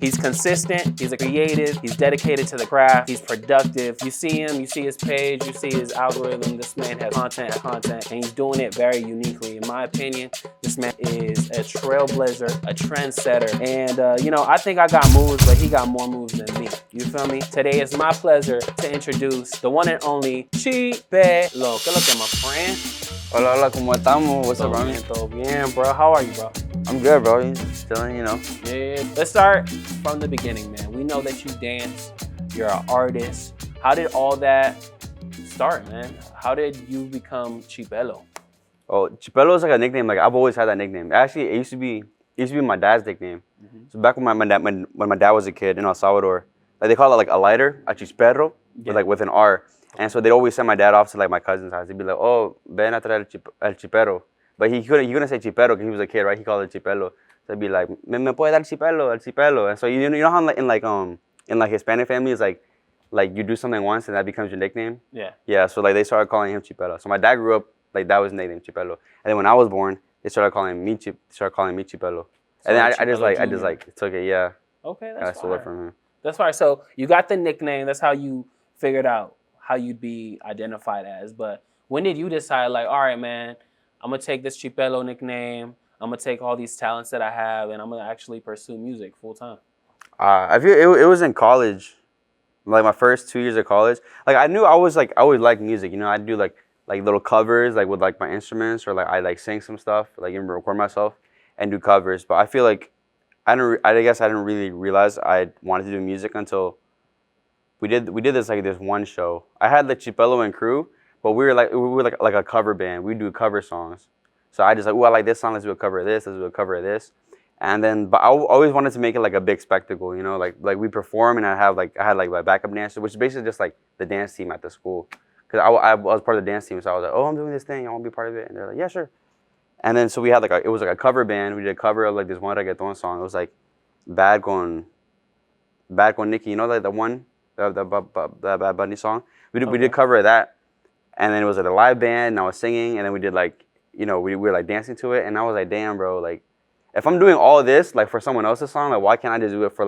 He's consistent, he's a creative, he's dedicated to the craft, he's productive. You see him, you see his page, you see his algorithm. This man has content, and he's doing it very uniquely. In my opinion, this man is a trailblazer, a trendsetter. And, I think I got moves, but he got more moves than me. You feel me? Today it's my pleasure to introduce the one and only Chipelo. ¿Qué lo que, my friend? Hola, hola, ¿cómo estamos? What's up, Rami? Todo bien, bro. How are you, bro? I'm good, bro. Just chilling, Yeah. Let's start from the beginning, man. We know that you dance. You're an artist. How did all that start, man? How did you become Chipelo? Oh, Chipelo is like a nickname. Like I've always had that nickname. Actually, it used to be my dad's nickname. Mm-hmm. So back when my dad was a kid in El Salvador, like they call it like a lighter, a chispero, with an R. And so they'd always send my dad off to like my cousin's house. They'd be like, "Oh, ven a traer el chipero." But he couldn't say chipero because he was a kid, right? He called it chipelo. So I'd be like, "Me puede dar chipelo, el chipelo." And so you know how in Hispanic families like you do something once and that becomes your nickname. Yeah. Yeah. So like they started calling him Chipelo. So my dad grew up like that was his nickname, Chipelo. And then when I was born, they started calling me Chipelo. So and then I just took it. Yeah. Okay, that's fine. From him. That's fine. So you got the nickname. That's how you figured out how you'd be identified as. But when did you decide, like, all right, man, I'm going to take this Chipelo nickname. I'm going to take all these talents that I have, and I'm going to actually pursue music full time? I feel it was in college, like my first 2 years of college. Like I knew I always liked music. I'd do like little covers, like with like my instruments, or like I like sing some stuff, like even record myself and do covers. But I feel like I guess I didn't really realize I wanted to do music until we did this one show. I had the Chipelo and crew, but we were like a cover band. We do cover songs. So I just like, I like this song. Let's do a cover of this. Let's do a cover of this. And then, but I always wanted to make it like a big spectacle. like we perform, and I had my backup dancer, which is basically just like the dance team at the school. Because I was part of the dance team, so I was like, oh, I'm doing this thing. I want to be part of it. And they're like, yeah, sure. And then so we had it was like a cover band. We did a cover of like this one reggaeton song. It was like Bad con Nicky. Like the one. The Bad Bunny song. We did cover of that, and then it was like a live band, and I was singing, and then we did we were like dancing to it, and I was like, damn, bro, like if I'm doing all of this like for someone else's song, like why can't I just do it for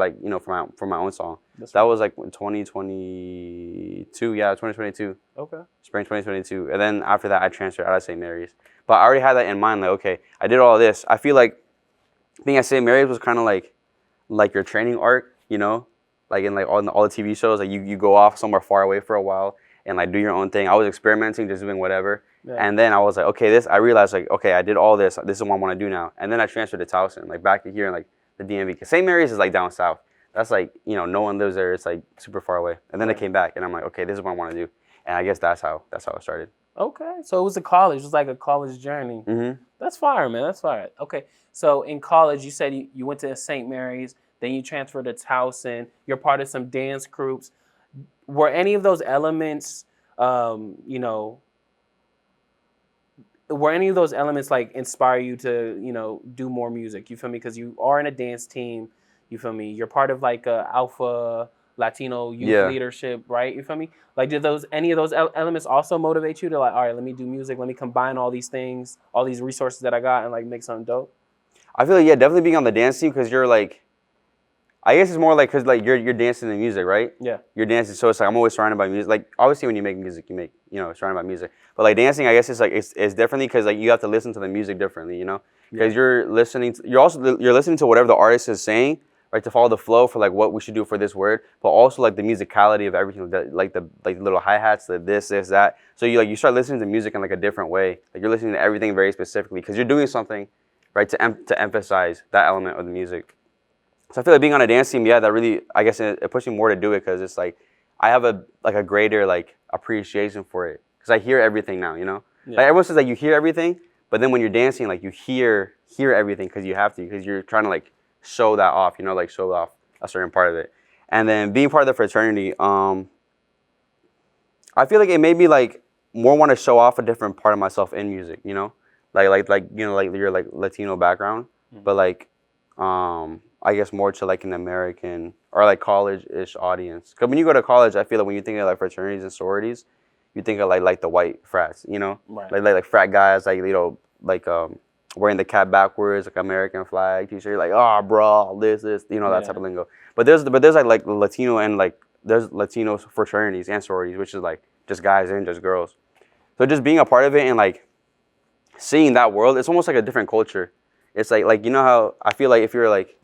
for my own song? That was like 2022, yeah, 2022. Okay. Spring 2022, and then after that I transferred out of St. Mary's, but I already had that in mind. Like, okay, I did all of this. I feel like being at St. Mary's was kind of like your training arc, Like in like all the TV shows, like you go off somewhere far away for a while and like do your own thing. I was experimenting, just doing whatever. Yeah. And then I was like, okay, I realized like, okay, I did all this. This is what I want to do now. And then I transferred to Towson, like back here in like the DMV. Because St. Mary's is like down south. That's like, no one lives there. It's like super far away. And then I came back and I'm like, okay, this is what I want to do. And I guess that's how it started. Okay. So it was it was like a college journey. Mm-hmm. That's fire, man. That's fire. Okay. So in college, you said you went to St. Mary's. Then you transferred to Towson. You're part of some dance groups. Were any of those elements, like inspire you to, do more music? You feel me? Because you are in a dance team. You feel me? You're part of like a Alpha Latino youth leadership, right? You feel me? Like, did any of those elements also motivate you to like, all right, let me do music. Let me combine all these things, all these resources that I got, and like make something dope? I feel like, definitely being on the dance team, because you're like, I guess it's more like because like you're dancing the music, right? Yeah. You're dancing, so it's like I'm always surrounded by music. Like obviously when you make music, surrounded by music. But like dancing, I guess it's like it's differently because like you have to listen to the music differently, because you're listening to whatever the artist is saying, right, to follow the flow for like what we should do for this word, but also like the musicality of everything, like the little hi-hats, the this, that. So you start listening to music in like a different way. Like you're listening to everything very specifically because you're doing something, right, to emphasize that element of the music. So I feel like being on a dance team, that really, I guess it pushed me more to do it because it's like I have a greater like appreciation for it because I hear everything now, Yeah. Like everyone says that you hear everything, but then when you're dancing, like you hear everything because you have to, because you're trying to like show that off, like show off a certain part of it. And then being part of the fraternity, I feel like it made me like more want to show off a different part of myself in music, like your like Latino background, but like I guess more to like an American or like college-ish audience. Because when you go to college, I feel like when you think of like fraternities and sororities, you think of like the white frats, Right. like frat guys, like wearing the cap backwards, like American flag t-shirt, like, oh, bro, this, that type of lingo. But there's like Latino and like there's Latino fraternities and sororities, which is like just guys and just girls. So just being a part of it and like seeing that world, it's almost like a different culture. It's like you know how I feel like if you're like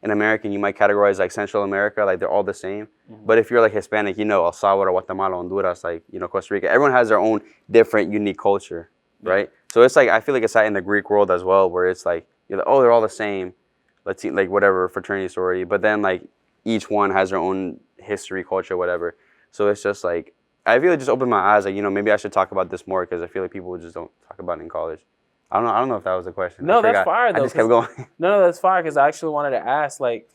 an American, you might categorize like Central America, like they're all the same. Mm-hmm. But if you're like Hispanic, El Salvador, Guatemala, Honduras, like Costa Rica, everyone has their own different, unique culture, right? So it's like I feel like it's that in the Greek world as well, where it's like you're like, oh, they're all the same, let's see, like whatever fraternity, sorority. But then like each one has their own history, culture, whatever. So it's just like I feel it just opened my eyes. Like maybe I should talk about this more because I feel like people just don't talk about it in college. I don't know if that was the question. No, that's fire though. I just kept going. No, that's fire because I actually wanted to ask, like,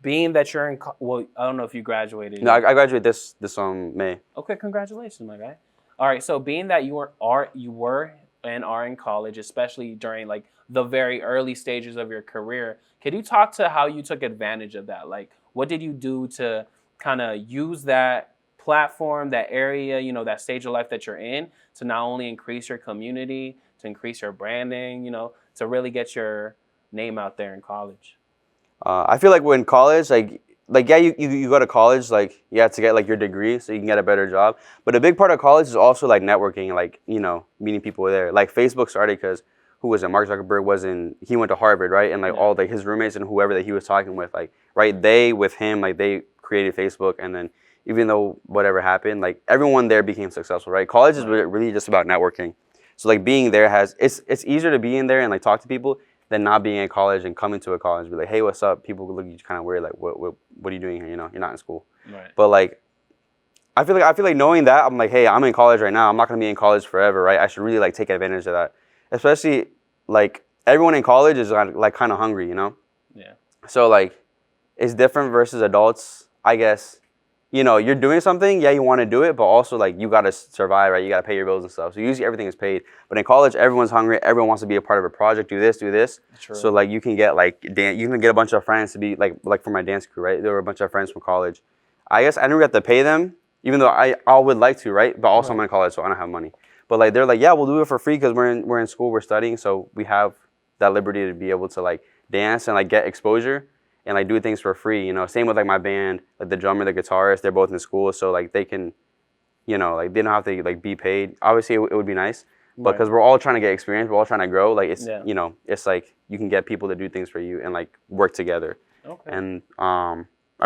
being that you're in, well, I don't know if you graduated. No, I graduated this May. Okay, congratulations, my guy. All right, so being that you were and are in college, especially during like the very early stages of your career, can you talk to how you took advantage of that? Like, what did you do to kind of use that platform, that area, that stage of life that you're in to not only increase your community, to increase your branding, to really get your name out there in college? I feel like when college, like yeah, you go to college, like you have to get like your degree so you can get a better job. But a big part of college is also like networking, like meeting people there. Like Facebook started because who was it? Mark Zuckerberg he went to Harvard, right? And like all like his roommates and whoever that he was talking with, like right, they with him, like they created Facebook, and then even though whatever happened, like everyone there became successful, right? College is really just about networking. So like being there it's easier to be in there and like talk to people than not being in college and coming to a college and be like, hey, what's up? People look at you kind of weird, like what are you doing here? You're not in school. Right. But like I feel like knowing that, I'm like, hey, I'm in college right now. I'm not gonna be in college forever, right? I should really like take advantage of that. Especially like everyone in college is like kind of hungry, Yeah. So like it's different versus adults, I guess. You're doing something, yeah, you want to do it, but also like you gotta survive, right? You gotta pay your bills and stuff. So usually everything is paid. But in college, everyone's hungry. Everyone wants to be a part of a project. Do this. True. So like you can get like you can get a bunch of friends to be like for my dance crew, right? There were a bunch of friends from college. I guess I never got to pay them, even though I would like to, right? But also I'm in college, so I don't have money. But like they're like, yeah, we'll do it for free because we're in school, we're studying, so we have that liberty to be able to like dance and like get exposure and like do things for free, Same with like my band, like the drummer, the guitarist, they're both in school, so like they can, like they don't have to like be paid. Obviously, it would be nice, but because we're all trying to get experience, we're all trying to grow. Like it's, it's like you can get people to do things for you and like work together. Okay. And I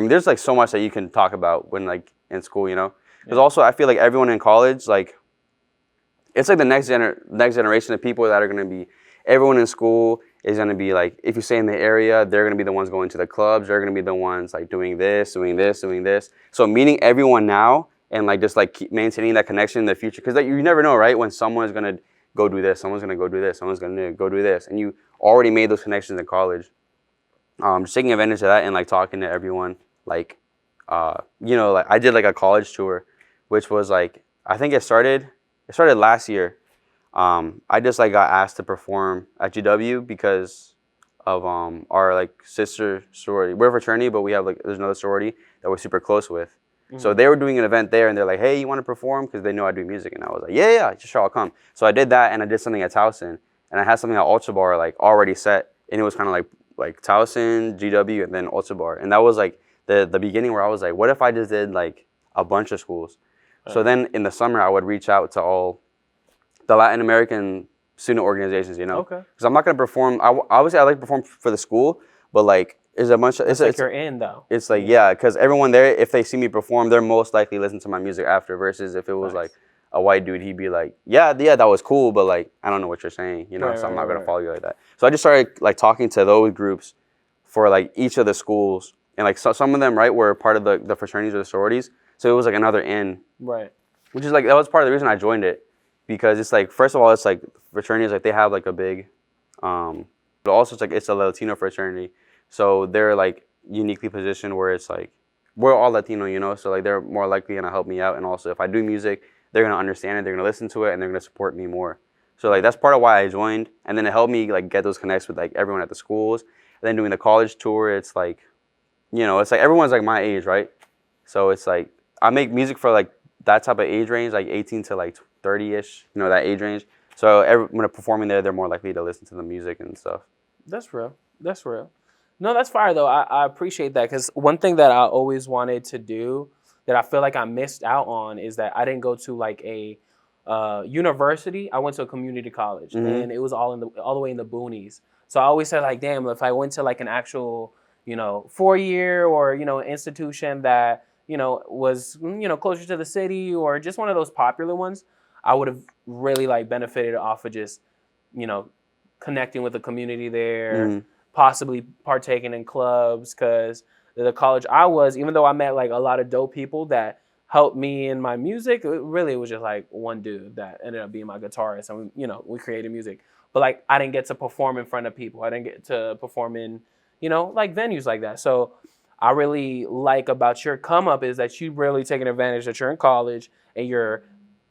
mean, there's like so much that you can talk about when like in school, Because also I feel like everyone in college, like it's like the next generation of people that are gonna be. Everyone in school is going to be like, if you stay in the area, they're going to be the ones going to the clubs. They're going to be the ones like doing this. So meeting everyone now and like just like keep maintaining that connection in the future. Because like, you never know, right? When someone's going to go do this, someone's going to go do this, someone's going to go do this. And you already made those connections in college. Just taking advantage of that and like talking to everyone. Like, like I did like a college tour, which was like, I think it started last year. I just like got asked to perform at GW because of our like sister sorority. We're a fraternity, but we have like there's another sorority that we're super close with. Mm-hmm. So they were doing an event there, and they're like, "Hey, you want to perform?" Because they know I do music, and I was like, "Yeah, sure, I'll come." So I did that, and I did something at Towson, and I had something at Ultra Bar like already set, and it was kind of like Towson, GW, and then Ultra Bar, and that was like the beginning where I was like, "What if I just did like a bunch of schools?" Right. So then in the summer, I would reach out to all the Latin American student organizations, Okay. Because I'm not gonna perform. Obviously, I like to perform for the school, but like, there's a bunch of. It's you're in though. It's like because everyone there, if they see me perform, they're most likely listen to my music after. Versus if it was like a white dude, he'd be like, yeah, that was cool, but like I don't know what you're saying, so I'm not gonna follow you like that. So I just started like talking to those groups for like each of the schools, and like some of them were part of the fraternities or the sororities. So it was like another in. Right. Which is like that was part of the reason I joined it. Because it's like, first of all, it's like fraternities, like they have like a big, but also it's like it's a Latino fraternity, so they're like uniquely positioned where it's like we're all Latino, so like they're more likely gonna help me out, and also if I do music, they're gonna understand it, they're gonna listen to it, and they're gonna support me more. So like that's part of why I joined, and then it helped me like get those connects with like everyone at the schools, and then doing the college tour, it's like, it's like everyone's like my age, right? So it's like I make music for like that type of age range, like 18 to like 30-ish, that age range. So when they're performing there, they're more likely to listen to the music and stuff. That's real. That's real. No, that's fire though. I appreciate that because one thing that I always wanted to do that I feel like I missed out on is that I didn't go to like a university. I went to a community college, and it was all the way in the boonies. So I always said like, damn, if I went to like an actual 4-year or institution that was closer to the city or just one of those popular ones, I would have really like benefited off of just connecting with the community there, possibly partaking in clubs, because the college I was, even though I met like a lot of dope people that helped me in my music, it was just like one dude that ended up being my guitarist, and we created music. But like I didn't get to perform in front of people. I didn't get to perform in like venues like that. So I really like about your come up is that you really taking advantage that you're in college and you're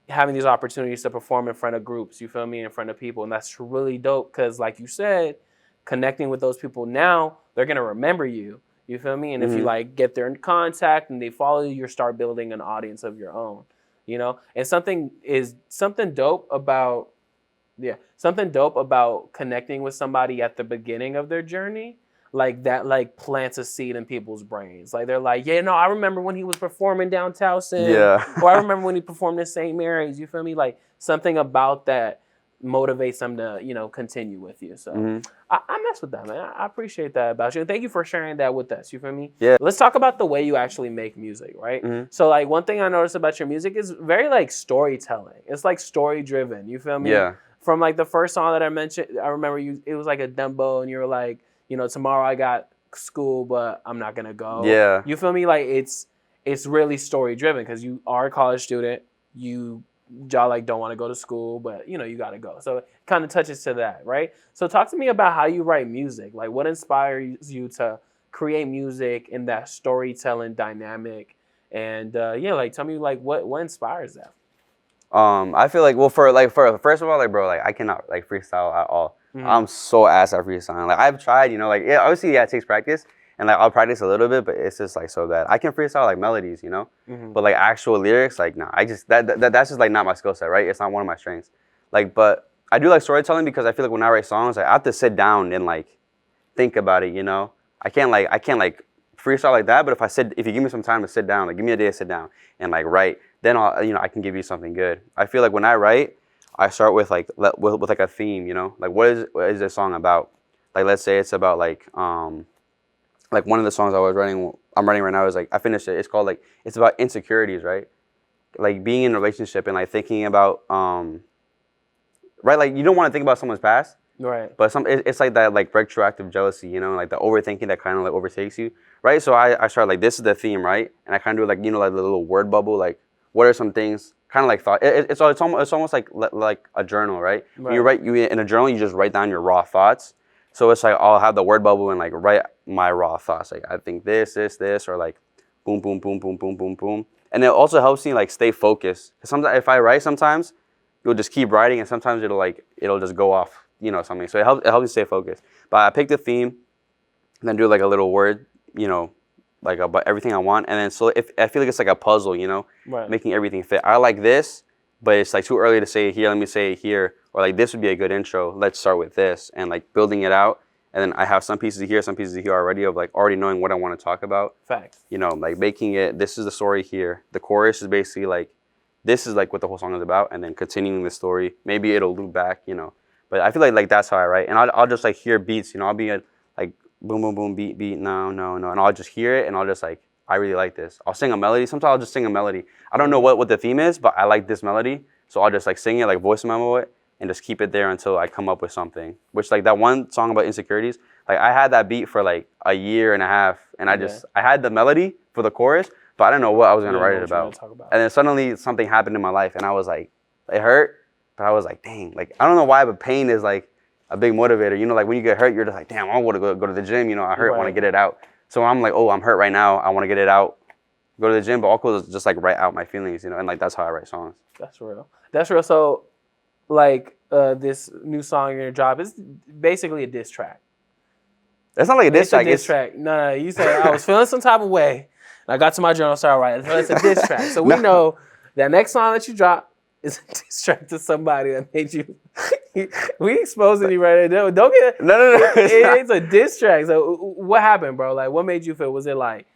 having these opportunities to perform in front of groups, you feel me, in front of people. And that's really dope because like you said, connecting with those people now, they're going to remember you. You feel me? And if you like get their contact and they follow you, you start building an audience of your own, And something dope about connecting with somebody at the beginning of their journey, like that, like plants a seed in people's brains. Like they're like, yeah, no, I remember when he was performing down Towson. Yeah. Or I remember when he performed in St. Mary's. You feel me? Like something about that motivates them to, continue with you. So I mess with that, man. I appreciate that about you. And thank you for sharing that with us. You feel me? Yeah. Let's talk about the way you actually make music, right? So like one thing I noticed about your music is very like storytelling. It's like story driven. You feel me? Yeah. From like the first song that I mentioned, I remember it was like a dembo and you were like, tomorrow I got school, but I'm not gonna go. Yeah. You feel me? Like it's really story driven because you are a college student. Y'all like don't want to go to school, but you gotta go. So it kind of touches to that, right? So talk to me about how you write music. Like what inspires you to create music in that storytelling dynamic? And like tell me like what inspires that? I feel like for first of all, like bro, like I cannot like freestyle at all. I'm so ass at freestyling. Like I've tried, obviously it takes practice, and like I'll practice a little bit, but it's just like so bad. I can freestyle like melodies, but like actual lyrics, like nah. I just that's just like not my skill set, right? It's not one of my strengths. Like, but I do like storytelling because I feel like when I write songs, like, I have to sit down and like think about it. I can't freestyle like that. But if you give me some time to sit down, like give me a day to sit down and like write, then I can give you something good. I feel like when I write, I start with like like a theme, like what is this song about? Like let's say it's about like one of the songs I'm writing right now is like I finished it. It's called like it's about insecurities, right? Like being in a relationship and like thinking about right, like you don't want to think about someone's past, right? But it's like that like retroactive jealousy, like the overthinking that kind of like overtakes you, right? So I started like this is the theme, right? And I kind of do like like the little word bubble, like what are some things. Kind of like thought. It's almost like a journal, right? When you write in a journal, you just write down your raw thoughts. So it's like I'll have the word bubble and like write my raw thoughts. Like I think this, or like boom, boom, boom, boom, boom, boom, boom. And it also helps me like stay focused. Cause sometimes if I write, sometimes you'll just keep writing, and sometimes it'll just go off, something. So it helps me stay focused. But I pick the theme, and then do like a little word, like about everything I want, and then so if I feel like it's like a puzzle, Right. making everything fit. I like this, but it's like too early to say it here. Let me say it here, or like this would be a good intro. Let's start with this, and like building it out, and then I have some pieces here, some pieces here already of like already knowing what I want to talk about. Facts. Like making it. This is the story here. The chorus is basically like this is like what the whole song is about, and then continuing the story. Maybe it'll loop back, But I feel like that's how I write, and I'll just like hear beats, I'll be like boom, boom, boom, beat, no, and I'll just hear it, and I'll just like, I really like this. I'll sing a melody. Sometimes I'll just sing a melody. I don't know what the theme is, but I like this melody, so I'll just like sing it, like voice memo it, and just keep it there until I come up with something. Which like that one song about insecurities, like I had that beat for like a year and a half, and I had the melody for the chorus, but I didn't know what I was gonna write it about. And then suddenly something happened in my life, and I was like, it hurt, but I was like, dang, like I don't know why, but pain is like a big motivator. Like when you get hurt, you're just like, damn, I want to go to the gym. I hurt, I want to get it out. So I'm like, oh, I'm hurt right now. I want to get it out. Go to the gym, but also just like write out my feelings, and like that's how I write songs. That's real. That's real. So, like this new song you're gonna drop is basically a diss track. It's not like a diss track. It's a diss track. No, you said I was feeling some type of way, and I got to my journal, started writing. So it's a diss track. So we know that next song that you drop, is a diss track to somebody that made you. We exposing you right now. Don't get No. it's a diss track. So what happened, bro? Like, what made you feel? Was it like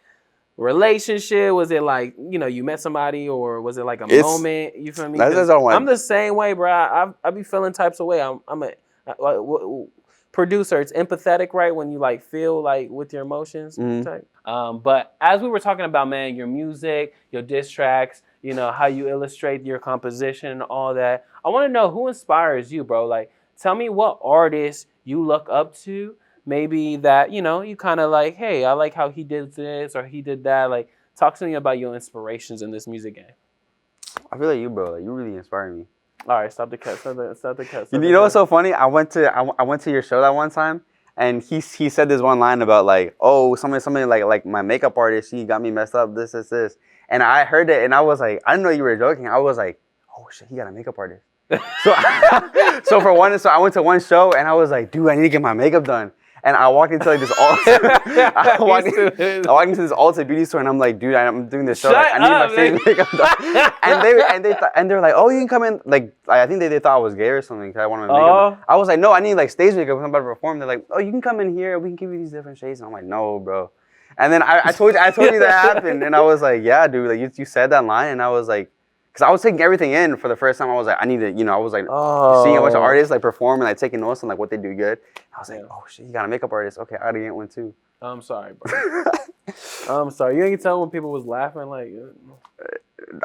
relationship? Was it like, you met somebody, or was it like a moment? You feel me? That's all I'm the same way, bro. I be feeling types of way. I'm a producer. It's empathetic, right? When you like feel like with your emotions. Type. But as we were talking about, man, your music, your diss tracks, how you illustrate your composition and all that. I want to know who inspires you, bro. Like, tell me what artists you look up to. Maybe that, you kind of like, hey, I like how he did this or he did that. Like, talk to me about your inspirations in this music game. I feel like you, bro. Like, you really inspire me. All right, stop the cut. Stop the cut. You know what's so funny? I went to your show that one time, and he said this one line about like, oh, something like my makeup artist, he got me messed up, this. And I heard it, and I was like, I didn't know you were joking. I was like, oh shit, he got a makeup artist. So I went to one show, and I was like, dude, I need to get my makeup done. And I walked into like this I walked into this Ulta beauty store, and I'm like, dude, I'm doing this show. Like, I need my face makeup done. And they're like, oh, you can come in. Like, I think they thought I was gay or something because I wanted my makeup done. I was like, no, I need like stage makeup. I'm about to perform. They're like, oh, you can come in here. We can give you these different shades. And I'm like, no, bro. And then I told you that happened, and I was like, yeah, dude. Like you said that line, and I was like. Because I was taking everything in for the first time. I was like, I need to, I was like seeing a bunch of artists like perform and like taking notes on like what they do good. I was like, oh shit, you got a makeup artist. Okay, I gotta get one too. I'm sorry, bro. I'm sorry. You ain't tell when people was laughing like.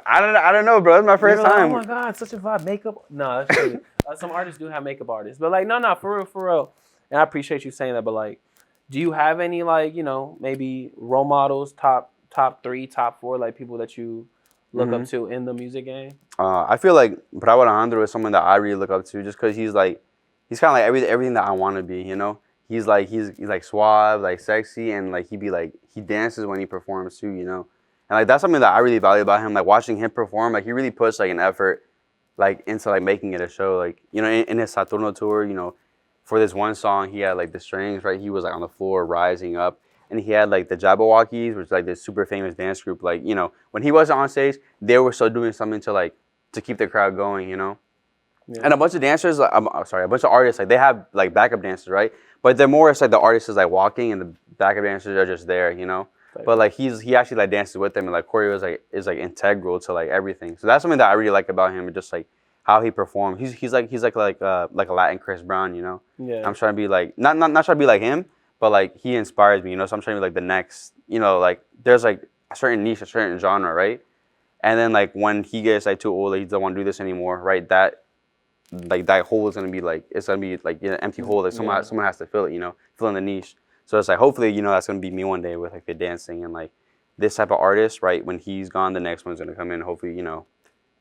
I don't know, bro. It's my first time. Oh my god, such a vibe. Makeup. No, that's crazy. Some artists do have makeup artists, but like, no, for real. And I appreciate you saying that. But like, do you have any like, maybe role models, top 3, top 4, like people that you look up to in the music game? I feel like Bravo Alejandro is someone that I really look up to, just because he's kind of like everything that I want to be. He's like suave, like sexy, and like he dances when he performs too. And like that's something that I really value about him. Like watching him perform, like he really puts like an effort, like into like making it a show. Like in his Saturno tour, for this one song he had like the strings, right? He was like on the floor rising up. And he had like the Jabberwockies, which is like this super famous dance group. Like, when he wasn't on stage, they were still doing something to keep the crowd going, Yeah. And a bunch of dancers, a bunch of artists, like they have like backup dancers, right? But they're more, it's like the artist is like walking and the backup dancers are just there, But like he actually like dances with them, and like choreo is like integral to like everything. So that's something that I really like about him, and just like how he performs. He's like a Latin Chris Brown, Yeah. I'm trying to be like not trying to be like him. But like he inspires me, So I'm trying to be like the next, like there's like a certain niche, a certain genre, right? And then like when he gets like too old, like, he doesn't want to do this anymore, right? That hole is gonna be like an empty hole. Like someone has to fill it, fill in the niche. So it's like hopefully that's gonna be me one day with like the dancing and like this type of artist, right? When he's gone, the next one's gonna come in. Hopefully,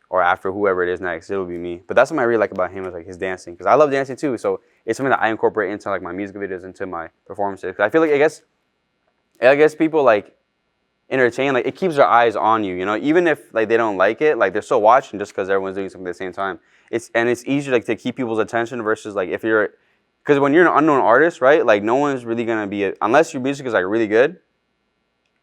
or after whoever it is next, it'll be me. But that's what I really like about him is like his dancing, because I love dancing too. So it's something that I incorporate into like my music videos, into my performances. 'Cause I feel like I guess people like entertain, like it keeps their eyes on you, even if like they don't like it, like they're still watching just because everyone's doing something at the same time. It's easier like to keep people's attention versus like because when you're an unknown artist, right? Like no one's really gonna be unless your music is like really good.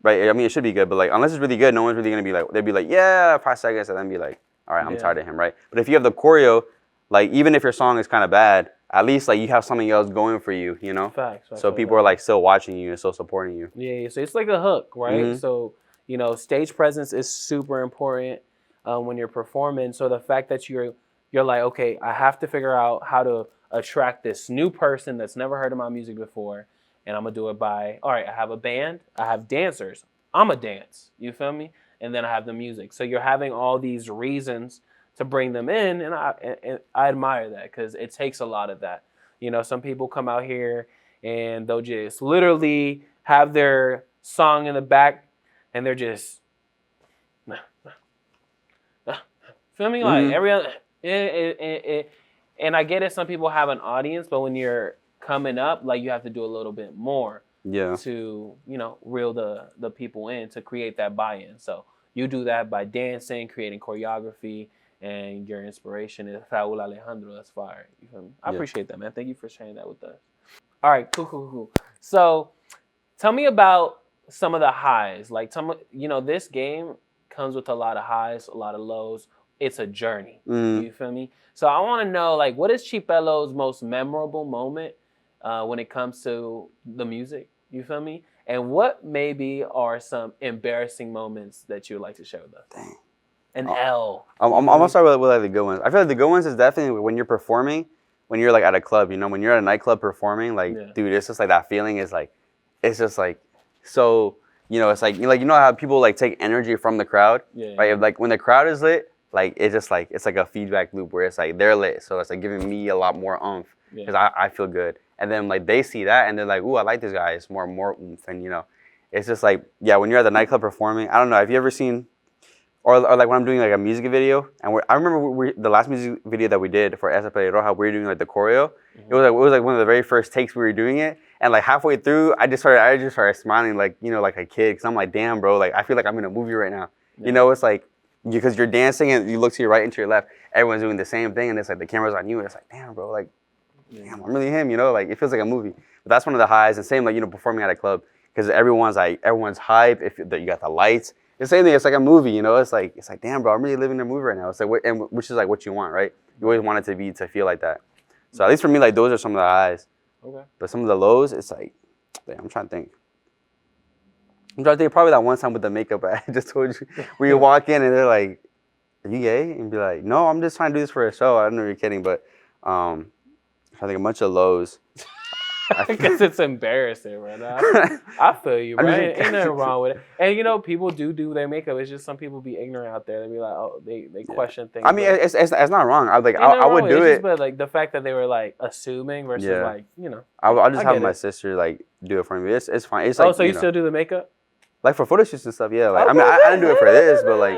Right? I mean, it should be good, but like unless it's really good, no one's really gonna be like, they'd be like, yeah, 5 seconds, and then be like, all right, I'm tired of him, right? But if you have the choreo, like even if your song is kind of bad, at least like you have something else going for you, Facts. So people are like still watching you and still supporting you. Yeah. So it's like a hook, right? So stage presence is super important when you're performing. So the fact that you're like, okay, I have to figure out how to attract this new person that's never heard of my music before, and I'm gonna do it by, all right, I have a band, I have dancers, I'm a dance, you feel me? And then I have the music. So you're having all these reasons to bring them in, and I admire that, because it takes a lot of that. Some people come out here and they'll just literally have their song in the back, and they're just, feel me? Like every other, and I get it. Some people have an audience, but when you're coming up, like you have to do a little bit more. Yeah. To reel the people in, to create that buy-in. So you do that by dancing, creating choreography, and your inspiration is Raul Alejandro. That's fire. You feel me? I appreciate that, man. Thank you for sharing that with us. All right, cool. So tell me about some of the highs. Like, this game comes with a lot of highs, a lot of lows. it's a journey. You feel me? So I want to know, like, what is Chipelo's most memorable moment when it comes to the music? You feel me? And what maybe are some embarrassing moments that you would like to share with us? Dang. An L. I'm gonna start with like the good ones. I feel like the good ones is definitely when you're performing, when you're like at a club, you know, when you're at a nightclub performing, like, dude, it's just like that feeling is like, it's just like, so, you know, it's like, you know how people like take energy from the crowd, right? Like when the crowd is lit, like it's just like, it's like a feedback loop where it's like they're lit, so it's like giving me a lot more oomph because I feel good, and then like they see that and they're like, ooh, I like this guy. It's more oomph, and you know, it's just like, yeah, when you're at the nightclub performing, I don't know, have you ever seen? Or like when I'm doing like a music video, and I remember the last music video that we did for Esa Pedro, how we were doing like the choreo. It was like one of the very first takes we were doing it, and like halfway through, I just started smiling like, you know, like a kid, because I'm like, damn, bro, like I feel like I'm in a movie right now. You know, it's like because you're dancing and you look to your right and to your left, everyone's doing the same thing, and it's like the camera's on you, and it's like, damn, bro, like, damn, I'm really him, you know, like it feels like a movie. But that's one of the highs, and same like, you know, performing at a club, because everyone's hype. If you got the lights. The same thing. It's like a movie, you know. It's like damn, bro, I'm really living a movie right now. It's like, which is like what you want, right? You always want it to feel like that. So at least for me, like those are some of the highs. Okay. But some of the lows, it's like, damn, I'm trying to think. Probably that one time with the makeup I just told you, where you walk in and they're like, "Are you gay?" And be like, "No, I'm just trying to do this for a show." I don't know if you're kidding, but I think a bunch of lows. Because it's embarrassing right now. I feel you, bro. Ain't nothing wrong with it. And you know, people do their makeup. It's just some people be ignorant out there. They be like, oh, they question things. I mean, it's not wrong. I would do it. But like the fact that they were like assuming versus like, you know. I'll just have my sister like do it for me. It's fine. It's like, so you still do the makeup? Like for photo shoots and stuff, yeah. Like I mean, I didn't do it for this, but like.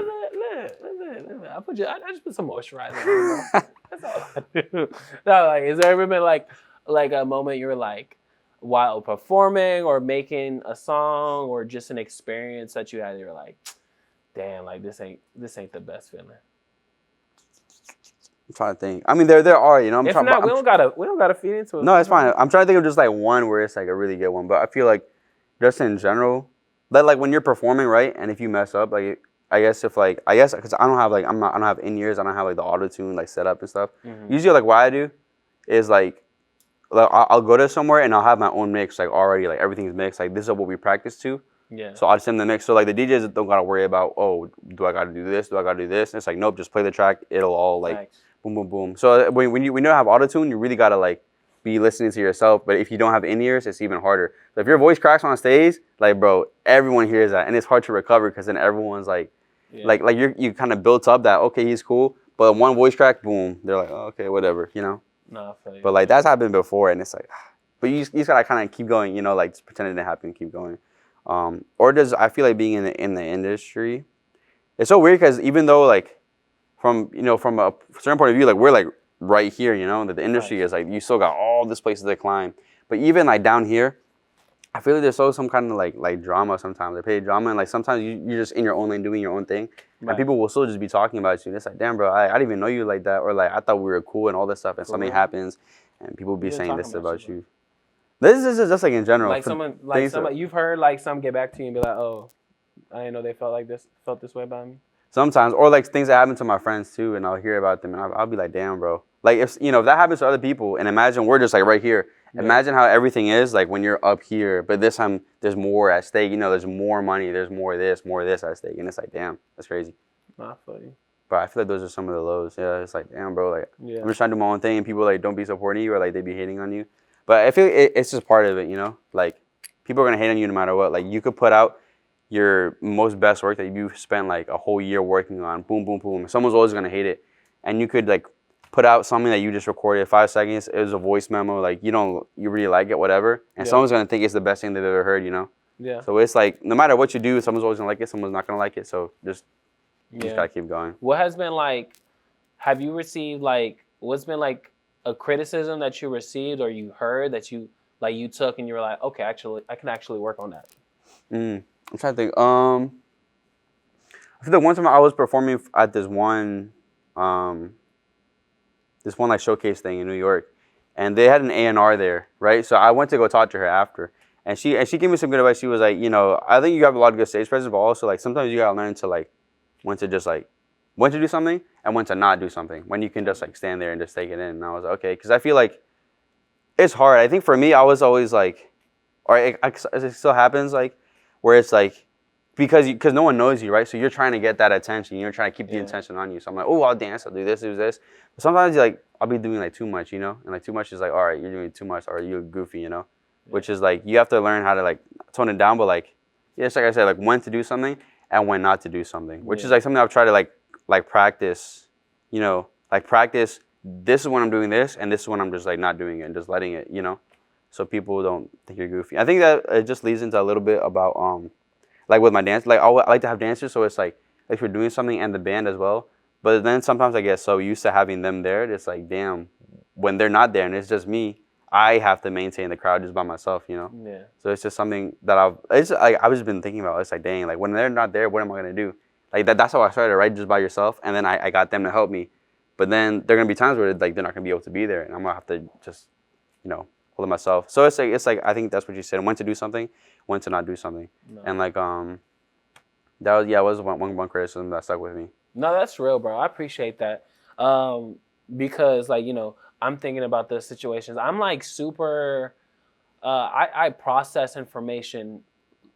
I just put some moisturizer on. That's all I do. No, like, is there ever been like a moment you were like, while performing or making a song or just an experience that you had, you were like, damn, like this ain't the best feeling? I'm trying to think. I mean, there are, you know. We don't gotta feed into it. No, it's fine. I'm trying to think of just like one where it's like a really good one. But I feel like just in general, that like when you're performing, right, and if you mess up, like I guess because I don't have in-ears, I don't have like the auto-tune like set up and stuff. Usually like what I do is like I'll go to somewhere and I'll have my own mix like already, like everything's mixed, like this is what we practice to. Yeah. So I'll send the mix. So like the DJs don't gotta worry about, oh, do I gotta do this? Do I gotta do this? And it's like, nope, just play the track. It'll all like boom, boom, boom. So when you don't have auto-tune, you really gotta like be listening to yourself. But if you don't have in-ears, it's even harder. So if your voice cracks on stage, like bro, everyone hears that, and it's hard to recover because then everyone's like, like you kind of built up that, okay, he's cool, but one voice crack, boom, they're like, oh, okay, whatever, you know. No, I feel you. But like that's happened before, and it's like, but you just gotta kind of keep going, you know, like just pretend it didn't happen, keep going. I feel like being in the industry, it's so weird because even though like from a certain point of view, like we're like right here, you know, that the industry is like you still got all this places to climb, but even like down here, I feel like there's always some kind of like drama sometimes. They pay drama, and like sometimes you're just in your own lane doing your own thing, and people will still just be talking about you. And it's like, damn, bro, I didn't even know you like that, or like I thought we were cool and all this stuff, and something happens, and people be saying this about you. This is just like in general. Like someone you've heard like some get back to you and be like, oh, I didn't know they felt this way about me. Sometimes, or like things that happen to my friends too, and I'll hear about them, and I'll be like, damn, bro. Like if that happens to other people, and imagine we're just like right here. Imagine how everything is like when you're up here, but this time there's more at stake. You know, there's more money, there's more of this at stake, and it's like, damn, that's crazy. Not funny. But I feel like those are some of the lows. Yeah, it's like, damn, bro, like I'm just trying to do my own thing, and people like don't be supporting you, or like they be hating on you. But I feel like it's just part of it, you know. Like people are gonna hate on you no matter what. Like you could put out your most best work that you spent like a whole year working on, boom, boom, boom. Someone's always gonna hate it, and you could like put out something that you just recorded 5 seconds. It was a voice memo, like you really like it, whatever, and someone's gonna think it's the best thing they've ever heard, you know. Yeah. So it's like no matter what you do, someone's always gonna like it, someone's not gonna like it. So you just gotta keep going. What has been like? Have you received like? What's been like a criticism that you received or you heard that you took and you were like, okay, actually, I can actually work on that. I'm trying to think. I feel the one time I was performing at this one like showcase thing in New York, and they had an A&R there, right? So I went to go talk to her after, and she gave me some good advice. She was like, I think you have a lot of good stage presence, but also like sometimes you gotta learn to like when to just like when to do something and when to not do something. When you can just like stand there and just take it in. And I was like, okay, because I feel like it's hard. I think for me, I was always like, or it still happens like, where it's like, because no one knows you, right? So you're trying to get that attention. You're trying to keep the attention on you. So I'm like, oh, I'll dance, I'll do this, do this. But sometimes like I'll be doing like too much, you know, and like too much is like, all right, you're doing too much, or you're goofy, you know, which is like you have to learn how to like tone it down, but like, yeah, it's like I said, like when to do something and when not to do something, which is like something I've tried to like practice, you know, like practice. This is when I'm doing this, and this is when I'm just like not doing it and just letting it, you know, so people don't think you're goofy. I think that it just leads into a little bit about like with my dance, like I like to have dancers, so it's like if you're doing something and the band as well. But then sometimes I get so used to having them there, it's like damn, when they're not there and it's just me, I have to maintain the crowd just by myself, you know. Yeah. So it's just something that I've just been thinking about. It's like dang, like when they're not there, what am I gonna do? Like that's how I started, right? Just by yourself, and then I got them to help me. But then there are gonna be times where like they're not gonna be able to be there, and I'm gonna have to just, you know, hold it myself. So it's like I think that's what you said. When to do something, when to not do something, and like that was one criticism that stuck with me. No, that's real, bro. I appreciate that. Because like, you know, I'm thinking about the situations. I'm like super I process information,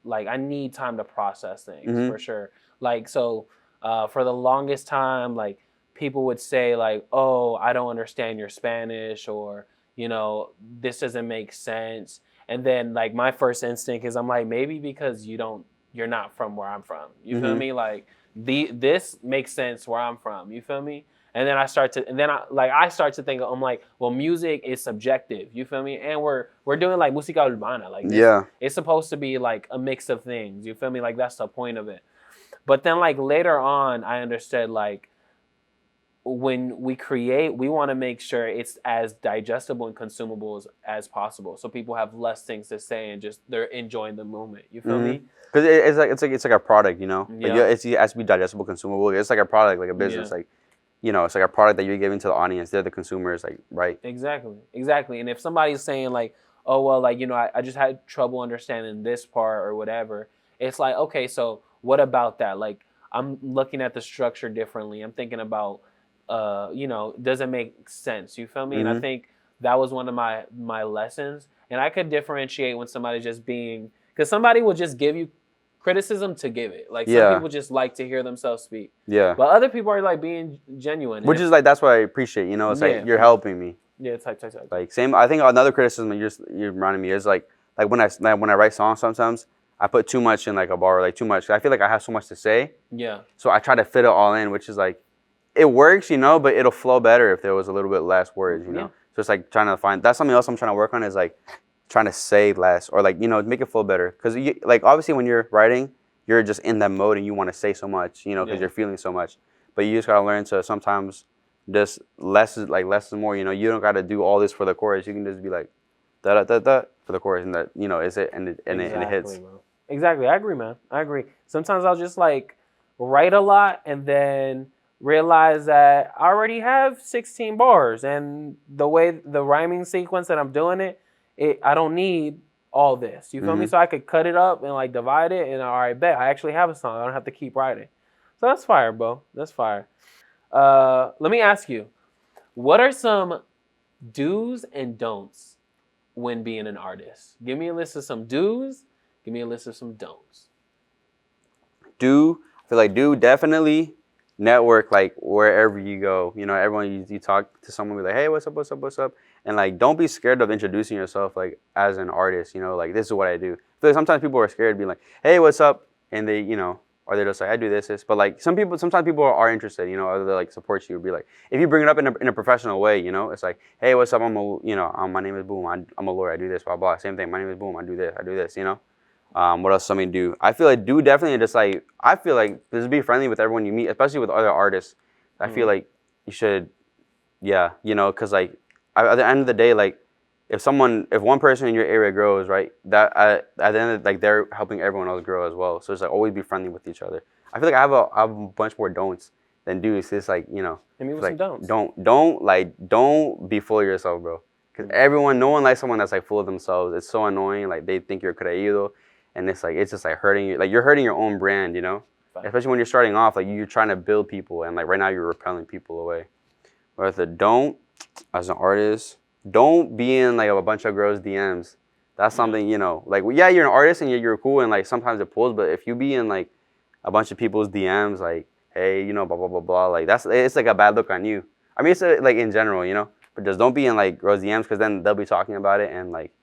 like I need time to process things for sure. Like so for the longest time, like people would say like, "Oh, I don't understand your Spanish," or, you know, "This doesn't make sense." And then like my first instinct is I'm like, maybe because you're not from where I'm from. You feel me? Like this makes sense where I'm from. You feel me? And then I start to think, I'm like, well, music is subjective. You feel me? And we're doing like música urbana. Like it's supposed to be like a mix of things. You feel me? Like that's the point of it. But then like later on, I understood like when we create, we want to make sure it's as digestible and consumable as possible, so people have less things to say and just they're enjoying the moment. You feel me? Because it's like a product, you know. Like, it has to be digestible, consumable. It's like a product, like a business, like, you know, it's like a product that you're giving to the audience. They're the consumers, like, right? Exactly. And if somebody's saying like, oh well, like, you know, I just had trouble understanding this part or whatever, it's like, okay, so what about that? Like, I'm looking at the structure differently. I'm thinking about you know, does it make sense? You feel me? And I think that was one of my lessons. And I could differentiate when somebody's just being, because somebody will just give you criticism to give it. Like some people just like to hear themselves speak. Yeah. But other people are like being genuine. Which is like, that's what I appreciate, you know, it's like you're helping me. Yeah, it's like. Like same, I think another criticism you're reminding me is like when I write songs sometimes, I put too much in like a bar, like too much. I feel like I have so much to say. Yeah. So I try to fit it all in, which is like, it works, you know, but it'll flow better if there was a little bit less words, you know. So it's like trying to find, that's something else I'm trying to work on, is like trying to say less, or like, you know, make it flow better. Because like obviously when you're writing, you're just in that mode and you want to say so much, you know, because you're feeling so much. But you just gotta learn to sometimes just less is more, you know. You don't gotta do all this for the chorus. You can just be like da da da da for the chorus, and that, you know, is it, and it hits. Bro. Exactly, I agree, man. I agree. Sometimes I'll just like write a lot and then realize that I already have 16 bars, and the way the rhyming sequence that I'm doing it, I don't need all this. You feel me? So I could cut it up and like divide it, and all right, bet I actually have a song. I don't have to keep writing. So that's fire, bro. That's fire. Let me ask you, what are some do's and don'ts when being an artist? Give me a list of some do's. Give me a list of some don'ts. I feel like definitely network, like wherever you go. You know, everyone, you talk to someone, be like, hey, what's up? And like, don't be scared of introducing yourself like as an artist, you know, like this is what I do. I feel like sometimes people are scared to be like, hey, what's up? And they, you know, or they're just like, I do this. But like sometimes people are interested, you know, or they like support you. Be like, if you bring it up in a professional way, you know, it's like, hey, what's up? My name is Boom. I'm a lawyer. I do this, blah, blah. Same thing. My name is Boom. I do this, you know. What else somebody do? I feel like definitely just like, I feel like just be friendly with everyone you meet, especially with other artists. I feel like you should, you know, because like at the end of the day, like if one person in your area grows, right, that at the end of, like they're helping everyone else grow as well. So it's like always be friendly with each other. I feel like I have a bunch more don'ts than do's. It's like, you know, hit me with some don'ts. Don't be full of yourself, bro. Because no one likes someone that's like full of themselves. It's so annoying. Like they think you're creído. And it's just like hurting you. Like you're hurting your own brand, you know? Especially when you're starting off, like you're trying to build people, and like right now you're repelling people away. But don't, as an artist, don't be in like a bunch of girls' DMs. That's something, you know, like, yeah, you're an artist and you're cool and like sometimes it pulls, but if you be in like a bunch of people's DMs, like, hey, you know, blah, blah, blah, blah, like it's like a bad look on you. I mean, it's like in general, you know, but just don't be in like girls' DMs because then they'll be talking about it. And like,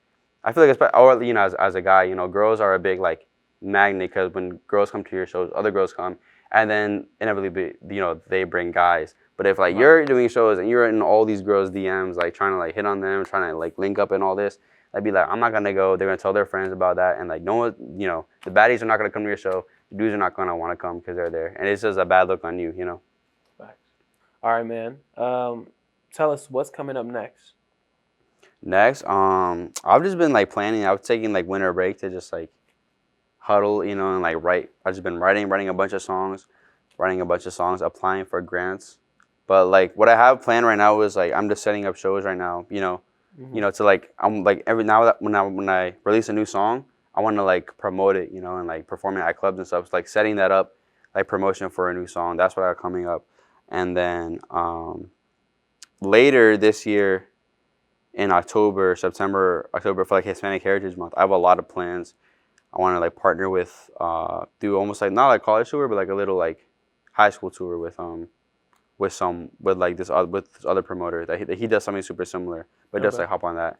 I feel like, or, you know, as a guy, you know, girls are a big like magnet because when girls come to your shows, other girls come and then inevitably, you know, they bring guys. But if like you're doing shows and you're in all these girls' DMs, like trying to like hit on them, trying to like link up and all this, I'd be like, I'm not gonna go. They're gonna tell their friends about that, and like no one, you know, the baddies are not gonna come to your show. The dudes are not gonna want to come because they're there, and it's just a bad look on you, you know. Facts. All right, man. Tell us what's coming up next. Next, I've just been like planning. I was taking like winter break to just like huddle, you know, and like write. I've just been writing a bunch of songs, applying for grants. But like what I have planned right now is like I'm just setting up shows right now, you know. You know, to like I'm like every now that when I release a new song, I want to like promote it, you know, and like perform it at clubs and stuff. It's like setting that up, like promotion for a new song. That's what I got coming up. And then later this year, in October for like Hispanic Heritage Month, I have a lot of plans. I want to like partner with do almost like not like college tour, but like a little like high school tour with this other promoter that he does something super similar, but just like hop on that.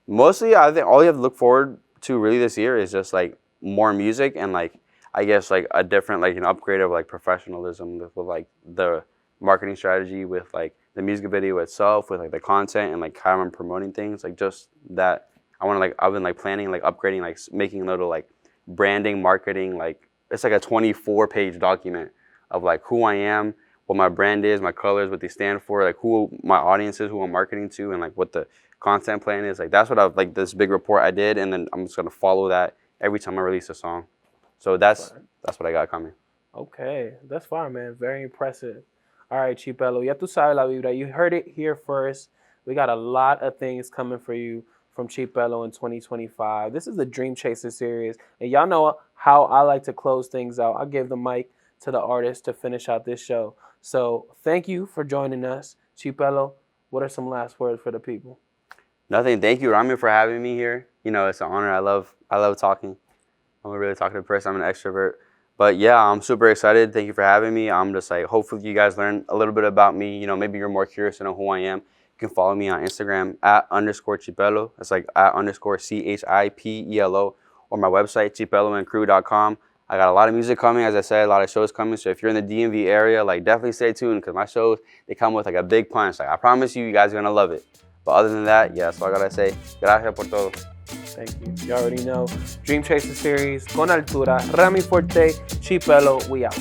Mostly, I think all you have to look forward to really this year is just like more music and like I guess like a different like an upgrade of like professionalism with like the marketing strategy, with like the music video itself, with like the content and like how I'm promoting things, like just that. I've been like planning like upgrading, like making little like branding, marketing, like it's like a 24-page document of like who I am, what my brand is, my colors, what they stand for, like who my audience is, who I'm marketing to, and like what the content plan is. Like that's what I've like this big report I did, and then I'm just gonna follow that every time I release a song. So that's what I got coming. Okay, that's fine, man. Very impressive. All right, Chipelo, ya tú sabes la vibra. You heard it here first. We got a lot of things coming for you from Chipelo in 2025. This is the Dream Chaser series, and y'all know how I like to close things out. I give the mic to the artist to finish out this show. So thank you for joining us. Chipelo, what are some last words for the people? Nothing. Thank you, Rami, for having me here. You know, it's an honor. I love talking. I'm a really talkative person. I'm an extrovert. But yeah, I'm super excited. Thank you for having me. I'm just like, hopefully you guys learn a little bit about me. You know, maybe you're more curious to know who I am. You can follow me on Instagram @_Chipelo. It's like @_CHIPELO, or my website, chipeloandcrew.com. I got a lot of music coming, as I said, a lot of shows coming. So if you're in the DMV area, like definitely stay tuned because my shows, they come with like a big punch. Like I promise you, you guys are gonna love it. But other than that, yeah, that's all I gotta say. Gracias por todo. Thank you. You already know. Dream Chaser series, con altura, Rami Forte, Chipelo, we out.